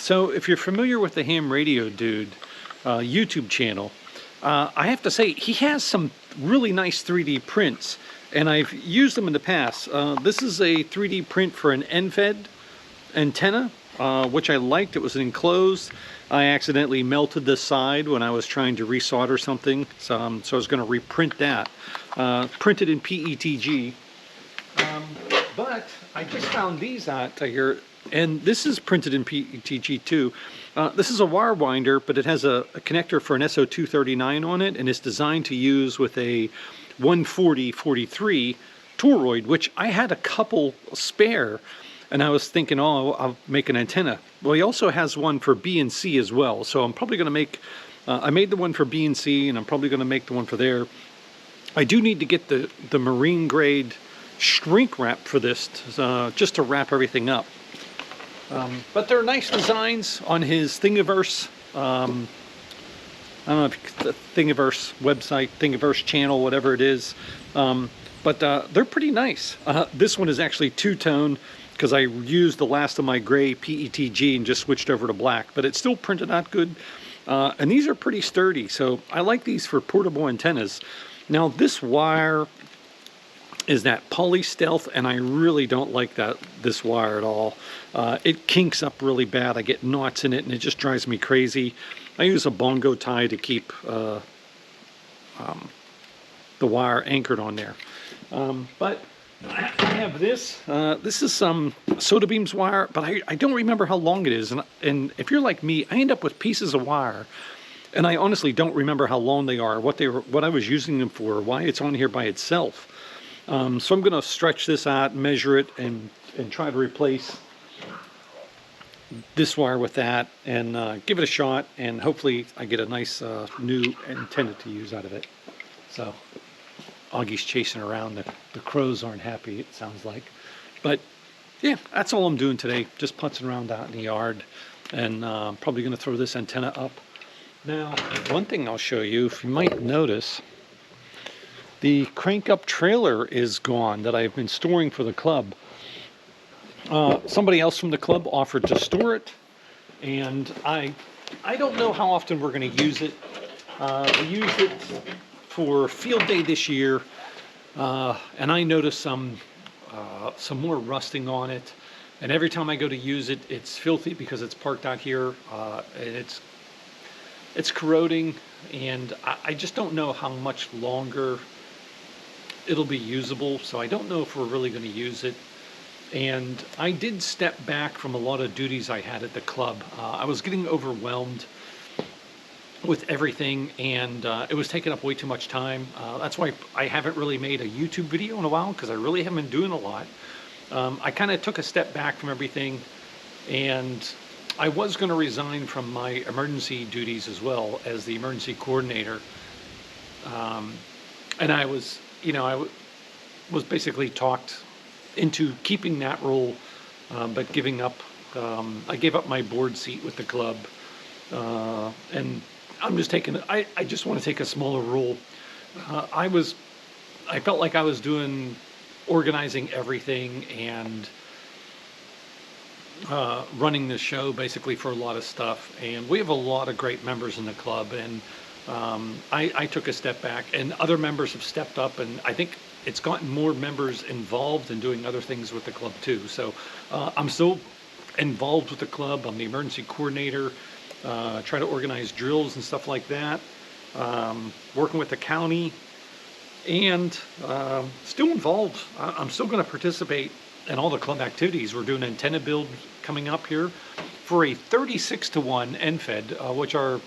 So if you're familiar with the Ham Radio Dude YouTube channel, I have to say he has some really nice 3D prints, and I've used them in the past. This is a 3D print for an end-fed antenna, which I liked. It was enclosed. I accidentally melted the side when I was trying to resolder something, so I was going to reprint that. Printed in PETG. But I just found these out here, and this is printed in PETG too. This is a wire winder, but it has a connector for an SO239 on it, and it's designed to use with a 140/43 toroid, which I had a couple spare, and I was thinking, oh, I'll make an antenna. Well, he also has one for B and C as well, so I'm probably going to make, I made the one for B and C, and I'm probably going to make the one for there. I do need to get the marine grade shrink wrap for this, just to wrap everything up. But they're nice designs on his Thingiverse. I don't know if the Thingiverse website, Thingiverse channel, whatever it is. But they're pretty nice. This one is actually two-tone because I used the last of my gray PETG and just switched over to black. But it's still printed out good. And these are pretty sturdy, so I like these for portable antennas. Now this wire is that poly stealth, and I really don't like this wire at all. It kinks up really bad. I get knots in it, and it just drives me crazy. I use a bongo tie to keep the wire anchored on there. But I have this. This is some Soda Beams wire, but I don't remember how long it is. And if you're like me, I end up with pieces of wire, and I honestly don't remember how long they are, what I was using them for, why it's on here by itself. So I'm going to stretch this out, measure it, and try to replace this wire with that, and give it a shot, and hopefully I get a nice new antenna to use out of it. So Augie's chasing around. The crows aren't happy, it sounds like. But yeah, that's all I'm doing today, just putzing around out in the yard, and probably going to throw this antenna up. Now, one thing I'll show you, if you might notice, the crank-up trailer is gone that I've been storing for the club. Somebody else from the club offered to store it, and I don't know how often we're going to use it. We used it for field day this year, and I noticed some more rusting on it. And every time I go to use it, it's filthy because it's parked out here, and it's corroding, and I just don't know how much longer it'll be usable, so I don't know if we're really going to use it. And I did step back from a lot of duties I had at the club. I was getting overwhelmed with everything, and it was taking up way too much time. That's why I haven't really made a YouTube video in a while, because I really haven't been doing a lot. I kind of took a step back from everything, and I was going to resign from my emergency duties as well as the emergency coordinator. And I was, I was basically talked into keeping that role, but giving up. I gave up my board seat with the club, and I'm just taking. I just want to take a smaller role. I felt like I was organizing everything and running the show basically for a lot of stuff. And we have a lot of great members in the club, and I took a step back, and other members have stepped up, and I think it's gotten more members involved in doing other things with the club too. So I'm still involved with the club. I'm the emergency coordinator, try to organize drills and stuff like that, working with the county, and still involved. I'm still going to participate in all the club activities. We're doing an antenna build coming up here for a 36-to-1 end-fed, which our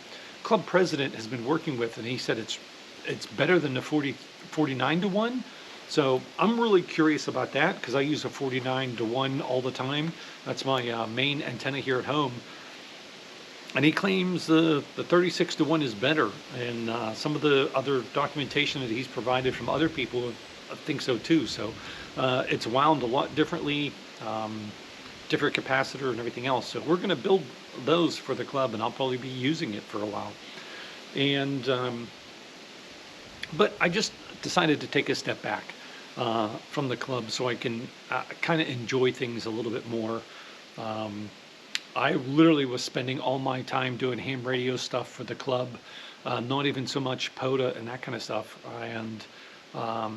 club president has been working with, and he said it's better than the 49-to-1. So I'm really curious about that, because I use a 49-to-1 all the time. That's my main antenna here at home. And he claims the 36-to-1 is better, and some of the other documentation that he's provided from other people think so too. So it's wound a lot differently, different capacitor and everything else. So we're going to build those for the club, and I'll probably be using it for a while. And but I just decided to take a step back from the club so I can kind of enjoy things a little bit more. I literally was spending all my time doing ham radio stuff for the club, not even so much POTA and that kind of stuff. And I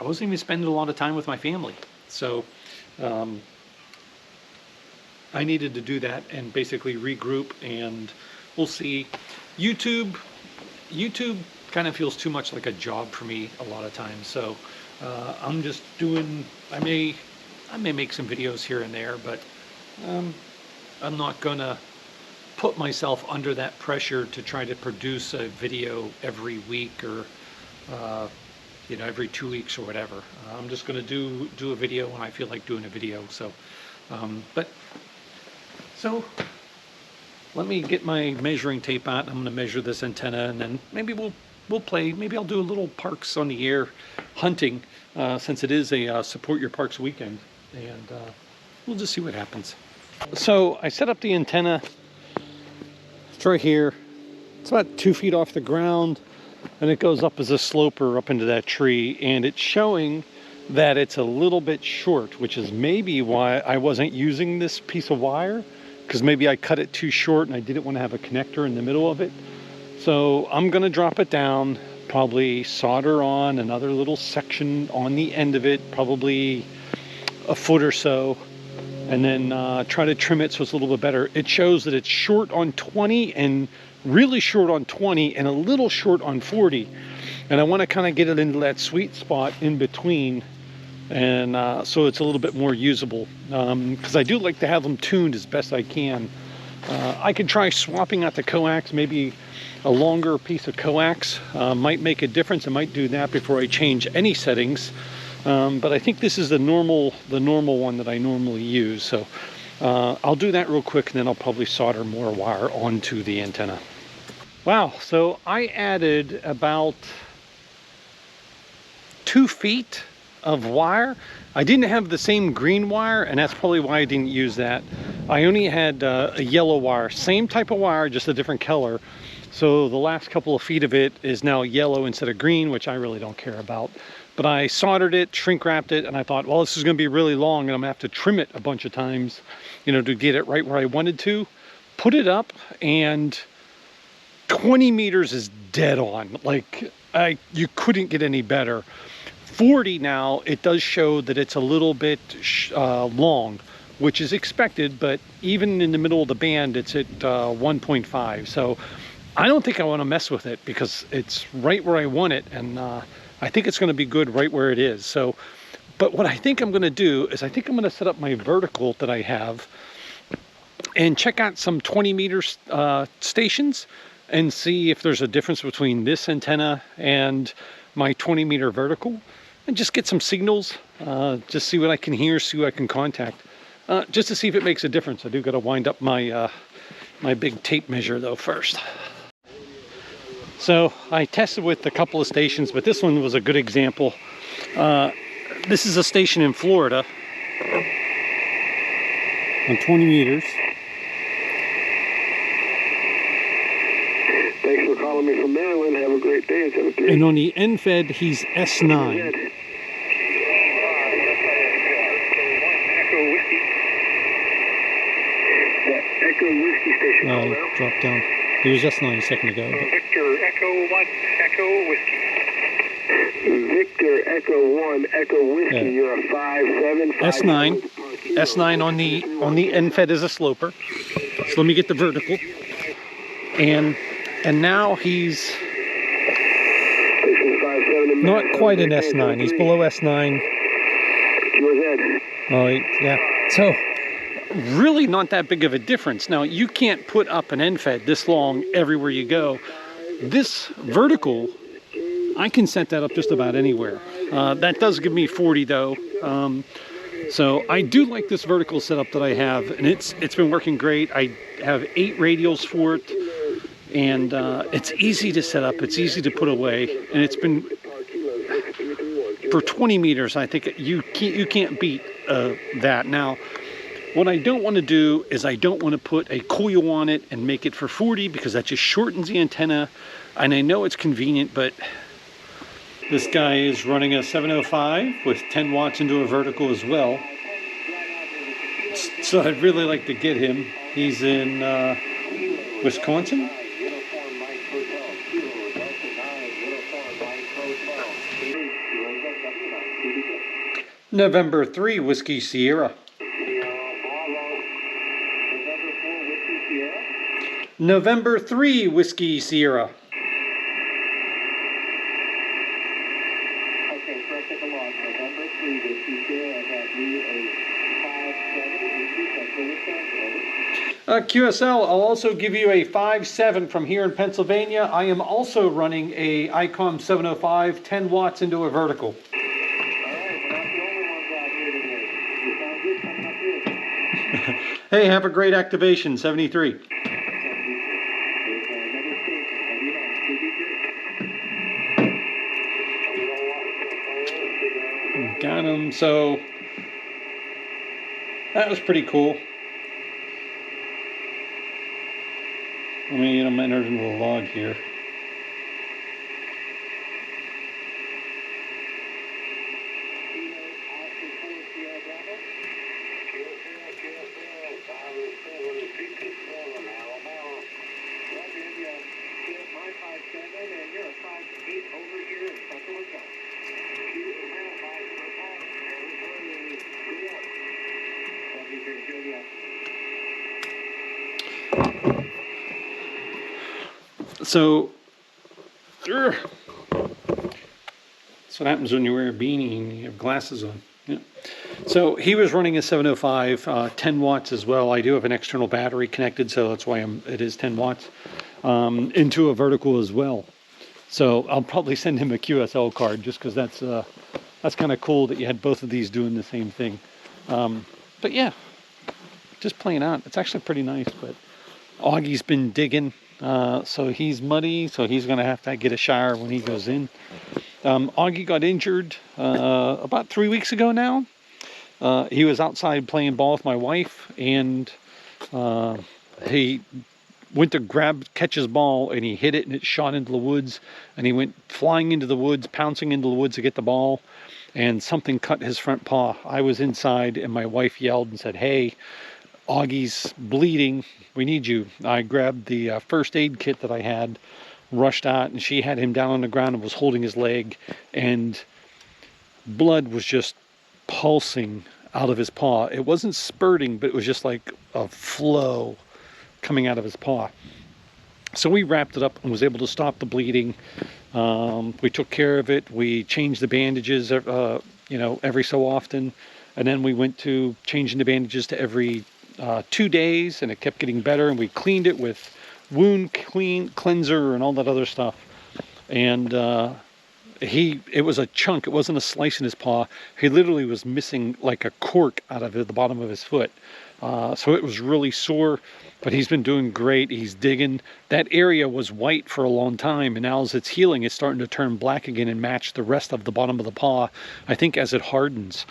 wasn't even spending a lot of time with my family. So I needed to do that and basically regroup, and we'll see. YouTube kind of feels too much like a job for me a lot of times. So I'm just doing, I may make some videos here and there, but I'm not gonna put myself under that pressure to try to produce a video every week or you know, every 2 weeks or whatever. I'm just gonna do a video when I feel like doing a video. So so let me get my measuring tape out. I'm gonna measure this antenna, and then maybe we'll play. Maybe I'll do a little Parks on the Air hunting, since it is a Support Your Parks weekend, and we'll just see what happens. So I set up the antenna. It's right here. It's about 2 feet off the ground, and it goes up as a sloper up into that tree, and it's showing that it's a little bit short, which is maybe why I wasn't using this piece of wire, because maybe I cut it too short and I didn't want to have a connector in the middle of it. So I'm going to drop it down, probably solder on another little section on the end of it, probably a foot or so, and then try to trim it so it's a little bit better. It shows that it's short on 20 and really short on 20 and a little short on 40. And I want to kind of get it into that sweet spot in between, and so it's a little bit more usable, because I do like to have them tuned as best I can. I could try swapping out the coax. Maybe a longer piece of coax might make a difference. I might do that before I change any settings, but I think this is the normal one that I normally use. So I'll do that real quick, and then I'll probably solder more wire onto the antenna. Wow, so I added about 2 feet of wire. I didn't have the same green wire, and that's probably why I didn't use that. I only had a yellow wire, same type of wire, just a different color. So the last couple of feet of it is now yellow instead of green, which I really don't care about. But I soldered it, shrink wrapped it, and I thought, well, this is going to be really long, and I'm going to have to trim it a bunch of times, you know, to get it right where I wanted to. Put it up, and 20 meters is dead on. Like, you couldn't get any better. 40 now, it does show that it's a little bit long, which is expected, but even in the middle of the band, it's at 1.5. So I don't think I want to mess with it, because it's right where I want it, and I think it's going to be good right where it is. So, but what I think I'm going to do is I think I'm going to set up my vertical that I have and check out some 20 meter stations and see if there's a difference between this antenna and my 20 meter vertical, and just get some signals, just see what I can hear, see what I can contact, just to see if it makes a difference. I do got to wind up my my big tape measure though first. So I tested with a couple of stations, but this one was a good example. This is a station in Florida on 20 meters. Thanks for calling me from Maryland. Have a great day. And on the end fed, he's S9. Drop down. He was S9 a second ago. But... Victor Echo 1 Echo Whiskey. Victor Echo 1 Echo Whiskey. Yeah. You're a 5-7. S9. S9 on the end fed is a sloper. So let me get the vertical. And now he's not quite an S9. He's below S9. Oh, yeah. So really not that big of a difference. Now, you can't put up an end fed this long everywhere you go. This vertical, I can set that up just about anywhere. That does give me 40 though. So I do like this vertical setup that I have, and it's been working great. I have 8 radials for it, and it's easy to set up, it's easy to put away, and it's been, for 20 meters, I think you can't beat that. Now, what I don't want to do is I don't want to put a coil on it and make it for 40, because that just shortens the antenna, and I know it's convenient, but this guy is running a 705 with 10 watts into a vertical as well. So I'd really like to get him. He's in Wisconsin. Uniform Mike Hotel, Kilo Delta 9, Uniform Mike Hotel, November 3, Whiskey Sierra. November 3, Whiskey Sierra. Okay, correct the log. November 3, Whiskey Sierra, I got you a 5-7, Whiskey Central Wisconsin. QSL, I'll also give you a 5.7 from here in Pennsylvania. I am also running a ICOM 705, 10 watts into a vertical. Hey, have a great activation, 73. Got him. So that was pretty cool. Let me get him entered into the log here. So, that's what happens when you wear a beanie and you have glasses on. Yeah. So he was running a 705, 10 watts as well. I do have an external battery connected, so that's why it is 10 watts, into a vertical as well. So I'll probably send him a QSL card just because that's kind of cool that you had both of these doing the same thing. But yeah, just playing out. It's actually pretty nice, but Augi's been digging. So he's muddy, so he's going to have to get a shower when he goes in. Augie got injured about 3 weeks ago now. He was outside playing ball with my wife, and he went to catch his ball, and he hit it, and it shot into the woods, and he went flying into the woods, pouncing into the woods to get the ball, and something cut his front paw. I was inside, and my wife yelled and said, "Hey, Augie's bleeding, we need you." I grabbed the first aid kit that I had, rushed out, and she had him down on the ground and was holding his leg, and blood was just pulsing out of his paw. It wasn't spurting, but it was just like a flow coming out of his paw. So we wrapped it up and was able to stop the bleeding. We took care of it. We changed the bandages every so often, and then we went to changing the bandages to every 2 days, and it kept getting better, and we cleaned it with wound cleanser and all that other stuff. And it was a chunk. It wasn't a slice in his paw. He literally was missing like a cork out of the bottom of his foot. So it was really sore, but he's been doing great. He's digging. That area was white for a long time, and now as it's healing, it's starting to turn black again and match the rest of the bottom of the paw, I think, as it hardens.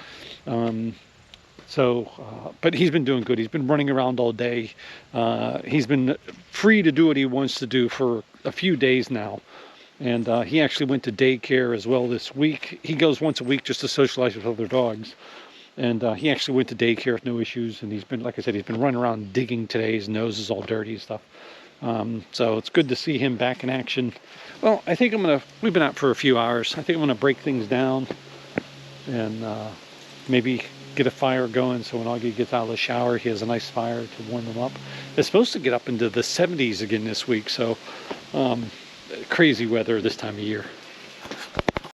But he's been doing good. He's been running around all day. He's been free to do what he wants to do for a few days now. And he actually went to daycare as well this week. He goes once a week just to socialize with other dogs. And he actually went to daycare with no issues. And he's been, like I said, he's been running around digging today. His nose is all dirty and stuff. So it's good to see him back in action. Well, I think we've been out for a few hours. I think I'm going to break things down and maybe get a fire going, so when Augie gets out of the shower, he has a nice fire to warm him up. It's supposed to get up into the 70s again this week, so crazy weather this time of year.